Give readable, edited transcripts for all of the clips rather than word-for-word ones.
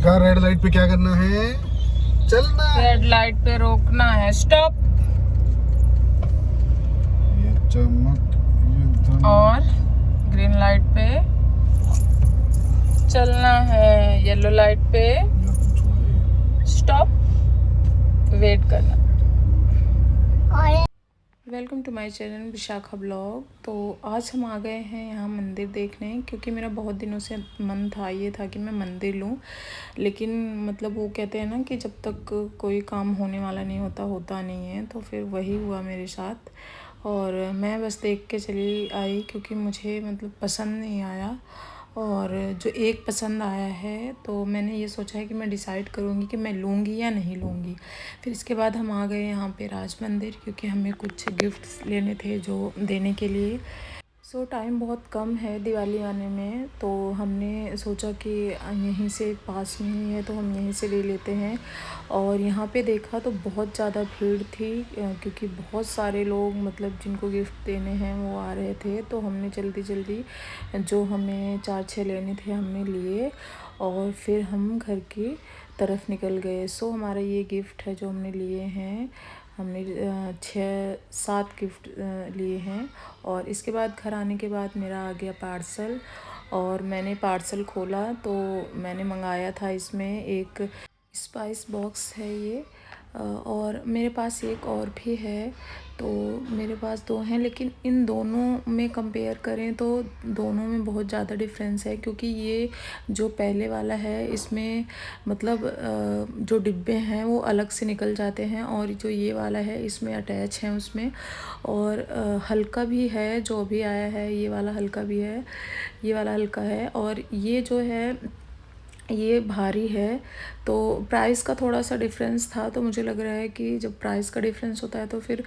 दिखा red light पे क्या करना है, चलना है। रेड लाइट पे रोकना है, स्टॉप। ये चमक ये धमक। और ग्रीन लाइट पे चलना है, येलो लाइट पे स्टॉप, वेट करना। Welcome to my channel Vishakha blog. तो आज हम आ गए हैं यहाँ मंदिर देखने, क्योंकि मेरा बहुत दिनों से मन था, ये था कि मैं मंदिर लूँ, लेकिन मतलब वो कहते हैं ना कि जब तक कोई काम होने वाला नहीं होता, होता नहीं है। तो फिर वही हुआ मेरे साथ, और मैं बस देख के चली आई, क्योंकि मुझे मतलब पसंद नहीं आया। और जो एक पसंद आया है, तो मैंने ये सोचा है कि मैं डिसाइड करूँगी कि मैं लूँगी या नहीं लूँगी। फिर इसके बाद हम आ गए यहाँ पे राज मंदिर, क्योंकि हमें कुछ गिफ्ट्स लेने थे जो देने के लिए। सो टाइम बहुत कम है दिवाली आने में, तो हमने सोचा कि यहीं से पास में ही है, तो हम यहीं से ले लेते हैं। और यहाँ पे देखा तो बहुत ज़्यादा भीड़ थी, क्योंकि बहुत सारे लोग मतलब जिनको गिफ्ट देने हैं वो आ रहे थे। तो हमने जल्दी जल्दी जो हमें 4-6 लेने थे हमने लिए, और फिर हम घर की तरफ निकल गए। सो हमारा ये गिफ्ट है जो हमने लिए हैं, हमने 6-7 गिफ्ट लिए हैं। और इसके बाद घर आने के बाद मेरा आ गया पार्सल, और मैंने पार्सल खोला तो मैंने मंगाया था, इसमें एक स्पाइस बॉक्स है ये, और मेरे पास एक और भी है। तो मेरे पास 2 हैं, लेकिन इन दोनों में कंपेयर करें तो दोनों में बहुत ज़्यादा डिफरेंस है। क्योंकि ये जो पहले वाला है, इसमें मतलब जो डिब्बे हैं वो अलग से निकल जाते हैं, और जो ये वाला है इसमें अटैच हैं उसमें। और हल्का भी है, जो अभी आया है ये वाला हल्का भी है, ये वाला हल्का है। और ये जो है ये भारी है। तो प्राइस का थोड़ा सा डिफरेंस था, तो मुझे लग रहा है कि जब प्राइस का डिफरेंस होता है तो फिर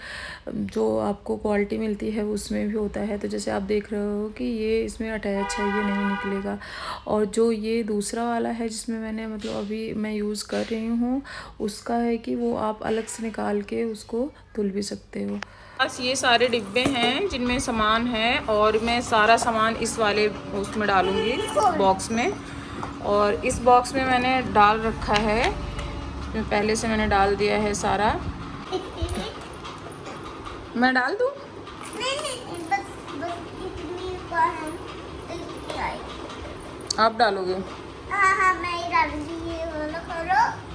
जो आपको क्वालिटी मिलती है उसमें भी होता है। तो जैसे आप देख रहे हो कि ये इसमें अटैच है, ये नहीं निकलेगा। और जो ये दूसरा वाला है जिसमें मैंने मतलब अभी मैं यूज़ कर रही हूँ, उसका है कि वो आप अलग से निकाल के उसको धुल भी सकते हो। बस ये सारे डिब्बे हैं जिनमें सामान है, और मैं सारा सामान इस वाले उसमें डालूँगी, बॉक्स में। और इस बॉक्स में मैंने डाल रखा है, पहले से मैंने डाल दिया है सारा। मैं डाल दूँ? नहीं, बस इतनी का है, इतनी आई। आप डालोगे? हाँ, मैं ही डालूंगी, ये वाला करो।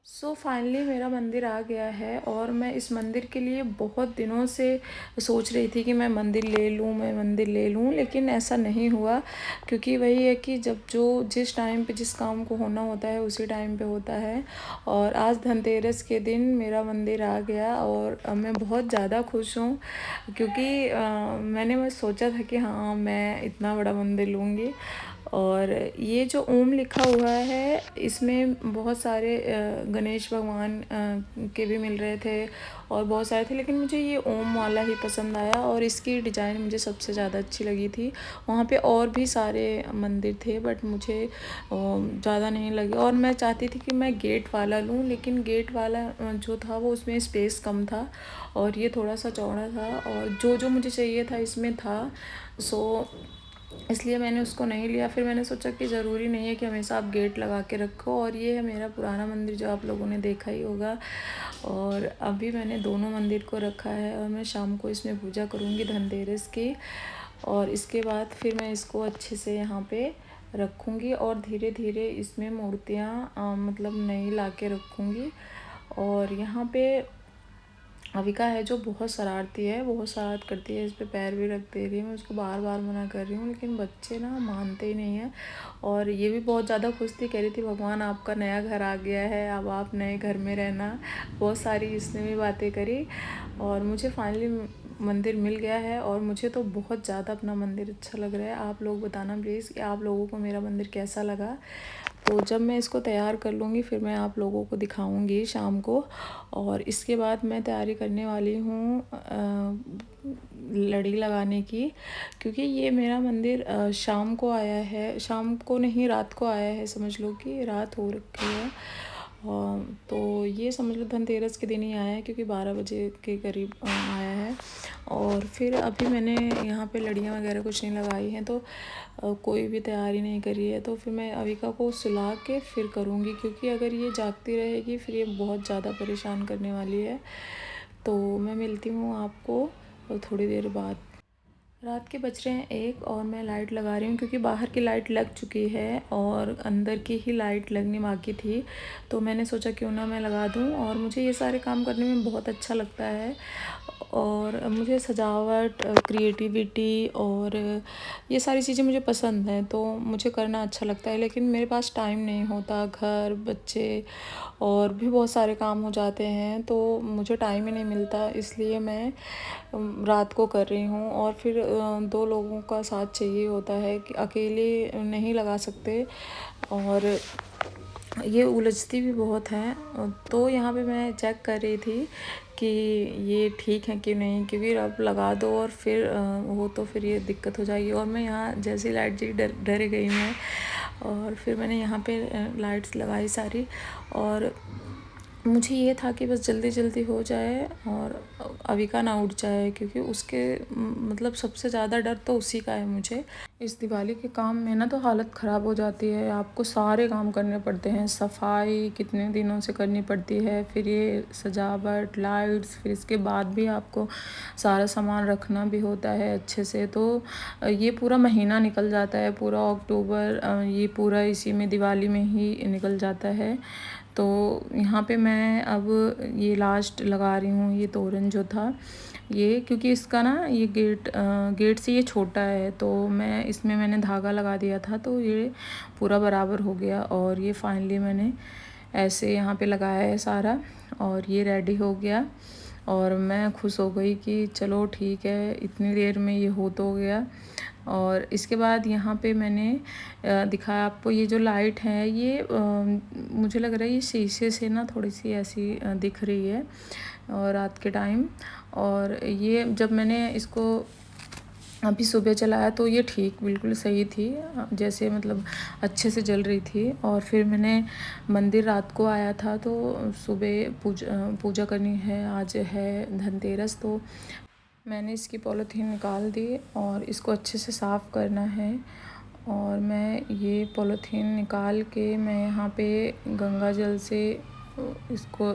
सो फाइनली मेरा मंदिर आ गया है, और मैं इस मंदिर के लिए बहुत दिनों से सोच रही थी कि मैं मंदिर ले लूँ, मैं मंदिर ले लूँ, लेकिन ऐसा नहीं हुआ। क्योंकि वही है कि जब जो जिस टाइम पे जिस काम को होना होता है उसी टाइम पे होता है। और आज धनतेरस के दिन मेरा मंदिर आ गया, और मैं बहुत ज़्यादा खुश हूँ, क्योंकि मैंने बस सोचा था कि हाँ मैं इतना बड़ा मंदिर लूँगी। और ये जो ओम लिखा हुआ है, इसमें बहुत सारे गणेश भगवान के भी मिल रहे थे, और बहुत सारे थे, लेकिन मुझे ये ओम वाला ही पसंद आया, और इसकी डिज़ाइन मुझे सबसे ज़्यादा अच्छी लगी थी। वहाँ पे और भी सारे मंदिर थे, बट मुझे ज़्यादा नहीं लगे। और मैं चाहती थी कि मैं गेट वाला लूँ, लेकिन गेट वाला जो था वो उसमें स्पेस कम था, और ये थोड़ा सा चौड़ा था, और जो मुझे चाहिए था इसमें था। सो इसलिए मैंने उसको नहीं लिया। फिर मैंने सोचा कि ज़रूरी नहीं है कि हमेशा आप गेट लगा के रखो। और ये है मेरा पुराना मंदिर जो आप लोगों ने देखा ही होगा। और अभी मैंने दोनों मंदिर को रखा है, और मैं शाम को इसमें पूजा करूँगी धनतेरस की। और इसके बाद फिर मैं इसको अच्छे से यहाँ पे रखूँगी, और धीरे धीरे इसमें मूर्तियाँ मतलब नई ला के रखूँगी। और यहाँ पे अविका है जो बहुत शरारती है, बहुत शरारत करती है, इस पे पैर भी रख दे रही है। मैं उसको बार बार मना कर रही हूँ, लेकिन बच्चे ना मानते ही नहीं हैं। और ये भी बहुत ज़्यादा खुश थी, कह रही थी भगवान आपका नया घर आ गया है, अब आप नए घर में रहना। बहुत सारी इसने भी बातें करी, और मुझे फाइनली मंदिर मिल गया है, और मुझे तो बहुत ज़्यादा अपना मंदिर अच्छा लग रहा है। आप लोग बताना प्लीज़ कि आप लोगों को मेरा मंदिर कैसा लगा। तो जब मैं इसको तैयार कर लूँगी फिर मैं आप लोगों को दिखाऊँगी शाम को। और इसके बाद मैं तैयारी करने वाली हूँ लड़ी लगाने की, क्योंकि ये मेरा मंदिर शाम को आया है, शाम को नहीं रात को आया है, समझ लो कि रात हो रखी है। तो ये समझ लो धनतेरस के दिन ही आया है, क्योंकि 12 बजे के करीब आया है। और फिर अभी मैंने यहाँ पे लड़ियाँ वगैरह कुछ नहीं लगाई हैं, तो कोई भी तैयारी नहीं करी है। तो फिर मैं अविका को सुला के फिर करूँगी, क्योंकि अगर ये जागती रहेगी फिर ये बहुत ज़्यादा परेशान करने वाली है। तो मैं मिलती हूँ आपको थोड़ी देर बाद। रात के बज रहे हैं 1 और मैं लाइट लगा रही हूँ, क्योंकि बाहर की लाइट लग चुकी है और अंदर की ही लाइट लगनी बाकी थी। तो मैंने सोचा क्यों ना मैं लगा दूँ, और मुझे ये सारे काम करने में बहुत अच्छा लगता है। और मुझे सजावट, क्रिएटिविटी और ये सारी चीज़ें मुझे पसंद हैं, तो मुझे करना अच्छा लगता है। लेकिन मेरे पास टाइम नहीं होता, घर, बच्चे और भी बहुत सारे काम हो जाते हैं, तो मुझे टाइम ही नहीं मिलता। इसलिए मैं रात को कर रही हूँ। और फिर 2 लोगों का साथ चाहिए होता है, कि अकेले नहीं लगा सकते, और ये उलझती भी बहुत हैं। तो यहाँ पे मैं चेक कर रही थी कि ये ठीक है कि नहीं, क्योंकि अब लगा दो और फिर वो तो फिर ये दिक्कत हो जाएगी। और मैं यहाँ जैसी लाइट जी डर गई मैं, और फिर मैंने यहाँ पे लाइट्स लगाई सारी। और मुझे ये था कि बस जल्दी जल्दी हो जाए और अविका ना उठ जाए, क्योंकि उसके मतलब सबसे ज़्यादा डर तो उसी का है मुझे। इस दिवाली के काम में ना तो हालत ख़राब हो जाती है, आपको सारे काम करने पड़ते हैं। सफाई कितने दिनों से करनी पड़ती है, फिर ये सजावट, लाइट्स, फिर इसके बाद भी आपको सारा सामान रखना भी होता है अच्छे से। तो ये पूरा महीना निकल जाता है, पूरा अक्टूबर ये पूरा इसी में दिवाली में ही निकल जाता है। तो यहाँ पे मैं अब ये लास्ट लगा रही हूँ, ये तोरण जो था ये, क्योंकि इसका ना ये गेट से ये छोटा है, तो मैं इसमें मैंने धागा लगा दिया था, तो ये पूरा बराबर हो गया। और ये फाइनली मैंने ऐसे यहाँ पे लगाया है सारा, और ये रेडी हो गया। और मैं खुश हो गई कि चलो ठीक है, इतनी देर में ये हो तो गया। और इसके बाद यहाँ पे मैंने दिखाया आपको, ये जो लाइट है ये मुझे लग रहा है ये शीशे से ना थोड़ी सी ऐसी दिख रही है और रात के टाइम। और ये जब मैंने इसको अभी सुबह चलाया तो ये ठीक बिल्कुल सही थी, जैसे मतलब अच्छे से जल रही थी। और फिर मैंने मंदिर रात को आया था, तो सुबह पूजा करनी है, आज है धनतेरस, तो मैंने इसकी पॉलीथीन निकाल दी और इसको अच्छे से साफ़ करना है। और मैं ये पॉलीथीन निकाल के मैं यहाँ पे गंगा जल से इसको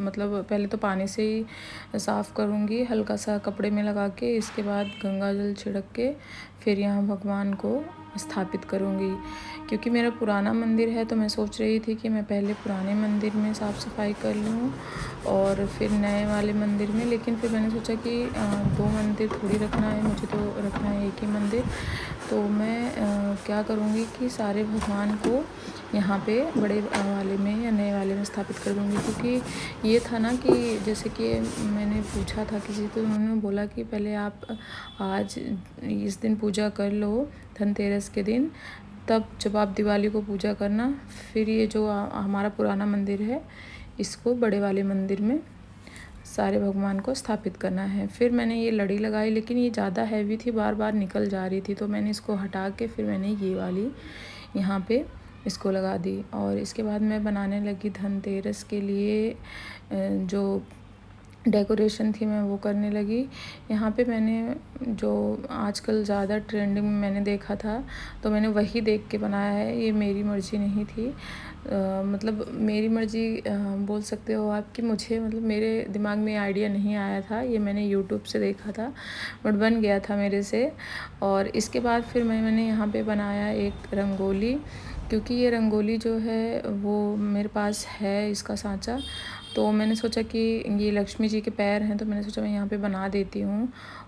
मतलब पहले तो पानी से ही साफ़ करूँगी, हल्का सा कपड़े में लगा के। इसके बाद गंगा जल छिड़क के फिर यहाँ भगवान को स्थापित करूँगी। क्योंकि मेरा पुराना मंदिर है, तो मैं सोच रही थी कि मैं पहले पुराने मंदिर में साफ़ सफाई कर लूँ और फिर नए वाले मंदिर में। लेकिन फिर मैंने सोचा कि 2 मंदिर थोड़ी रखना है, मुझे तो रखना है एक ही मंदिर। तो मैं क्या करूँगी कि सारे भगवान को यहाँ पे बड़े वाले में या नए वाले में स्थापित कर दूँगी। क्योंकि ये था ना कि जैसे कि मैंने पूछा था किसी, तो उन्होंने बोला कि पहले आप आज इस दिन पूजा कर लो, धनतेरस के दिन, तब जब आप दिवाली को पूजा करना, फिर ये जो हमारा पुराना मंदिर है इसको बड़े वाले मंदिर में सारे भगवान को स्थापित करना है। फिर मैंने ये लड़ी लगाई, लेकिन ये ज़्यादा हैवी थी, बार बार निकल जा रही थी, तो मैंने इसको हटा के फिर मैंने ये वाली यहाँ पे इसको लगा दी। और इसके बाद मैं बनाने लगी धनतेरस के लिए जो डेकोरेशन थी, मैं वो करने लगी। यहाँ पे मैंने जो आजकल ज़्यादा ट्रेंडिंग में मैंने देखा था, तो मैंने वही देख के बनाया है। ये मेरी मर्ज़ी नहीं थी, मतलब मेरी मर्ज़ी बोल सकते हो आप, कि मुझे मतलब मेरे दिमाग में आइडिया नहीं आया था, ये मैंने यूट्यूब से देखा था, बट बन गया था मेरे से। और इसके बाद फिर मैंने यहाँ पे बनाया एक रंगोली, क्योंकि ये रंगोली जो है वो मेरे पास है इसका सांचा। तो मैंने सोचा कि ये लक्ष्मी जी के पैर हैं, तो मैंने सोचा मैं यहाँ पे बना देती हूँ,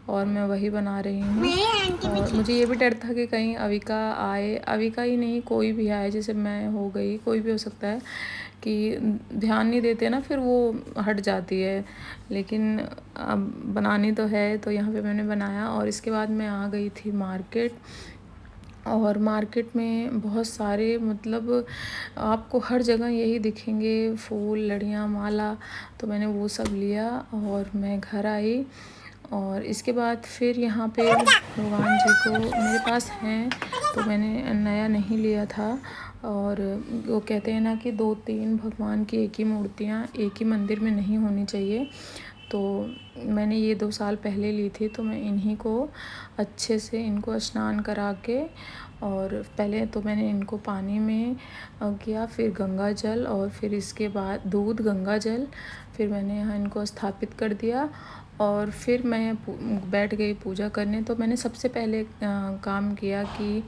और मैं वही बना रही हूँ। और मुझे ये भी डर था कि कहीं अविका आए, अविका ही नहीं कोई भी आए, जैसे मैं हो गई, कोई भी हो सकता है, कि ध्यान नहीं देते ना, फिर वो हट जाती है। लेकिन अब बनानी तो है, तो यहाँ पे मैंने बनाया। और इसके बाद मैं आ गई थी मार्केट, और मार्केट में बहुत सारे मतलब आपको हर जगह यही दिखेंगे, फूल, लड़ियाँ, माला, तो मैंने वो सब लिया और मैं घर आई। और इसके बाद फिर यहाँ पे भगवान जी को मेरे पास हैं, तो मैंने नया नहीं लिया था। और वो कहते हैं ना कि 2-3 भगवान की एक ही मूर्तियाँ एक ही मंदिर में नहीं होनी चाहिए, तो मैंने ये 2 साल पहले ली थी। तो मैं इन्हीं को अच्छे से इनको स्नान करा के, और पहले तो मैंने इनको पानी में किया, फिर गंगा जल, और फिर इसके बाद दूध गंगा जल, फिर मैंने यहाँ इनको स्थापित कर दिया और फिर मैं बैठ गई पूजा करने। तो मैंने सबसे पहले काम किया कि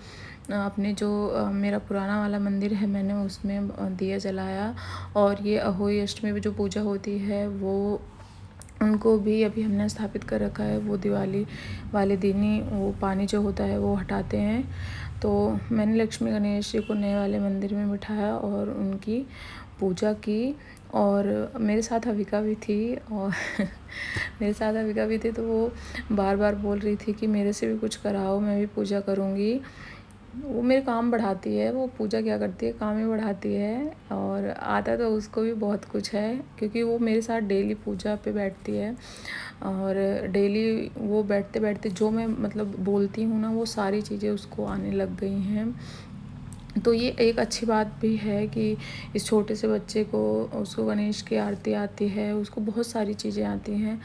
अपने जो मेरा पुराना वाला मंदिर है मैंने उसमें दिया जलाया, और ये अहोई अष्टमी में जो पूजा होती है वो उनको भी अभी हमने स्थापित कर रखा है। वो दिवाली वाले दिन ही वो पानी जो होता है वो हटाते हैं। तो मैंने लक्ष्मी गणेश जी को नए वाले मंदिर में बिठाया और उनकी पूजा की, और मेरे साथ हविका भी थी और तो वो बार बार बोल रही थी कि मेरे से भी कुछ कराओ, मैं भी पूजा करूँगी। वो मेरे काम बढ़ाती है, वो पूजा क्या करती है, काम ही बढ़ाती है। और आता तो उसको भी बहुत कुछ है, क्योंकि वो मेरे साथ डेली पूजा पे बैठती है, और डेली वो बैठते बैठते जो मैं मतलब बोलती हूँ ना, वो सारी चीज़ें उसको आने लग गई हैं। तो ये एक अच्छी बात भी है कि इस छोटे से बच्चे को, उसको गणेश की आरती आती है, उसको बहुत सारी चीज़ें आती हैं।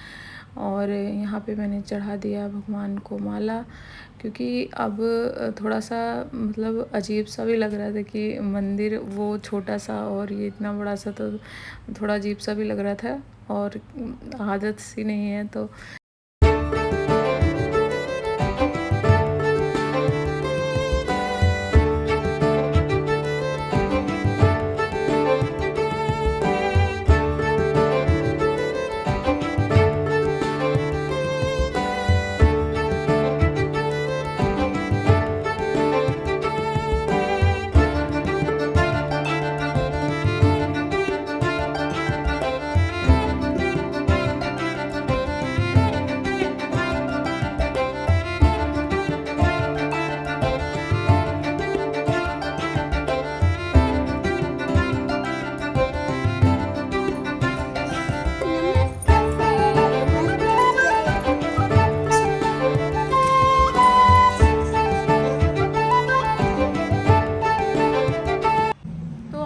और यहाँ पे मैंने चढ़ा दिया भगवान को माला, क्योंकि अब थोड़ा सा मतलब अजीब सा भी लग रहा था कि मंदिर वो छोटा सा और ये इतना बड़ा सा, तो थोड़ा अजीब सा भी लग रहा था, और आदत सी नहीं है। तो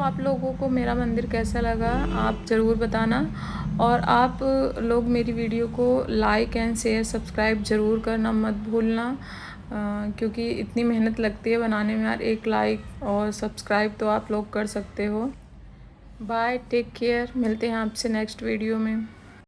आप लोगों को मेरा मंदिर कैसा लगा आप ज़रूर बताना, और आप लोग मेरी वीडियो को लाइक एंड शेयर सब्सक्राइब ज़रूर करना मत भूलना, क्योंकि इतनी मेहनत लगती है बनाने में यार। एक लाइक और सब्सक्राइब तो आप लोग कर सकते हो। बाय, टेक केयर, मिलते हैं आपसे नेक्स्ट वीडियो में।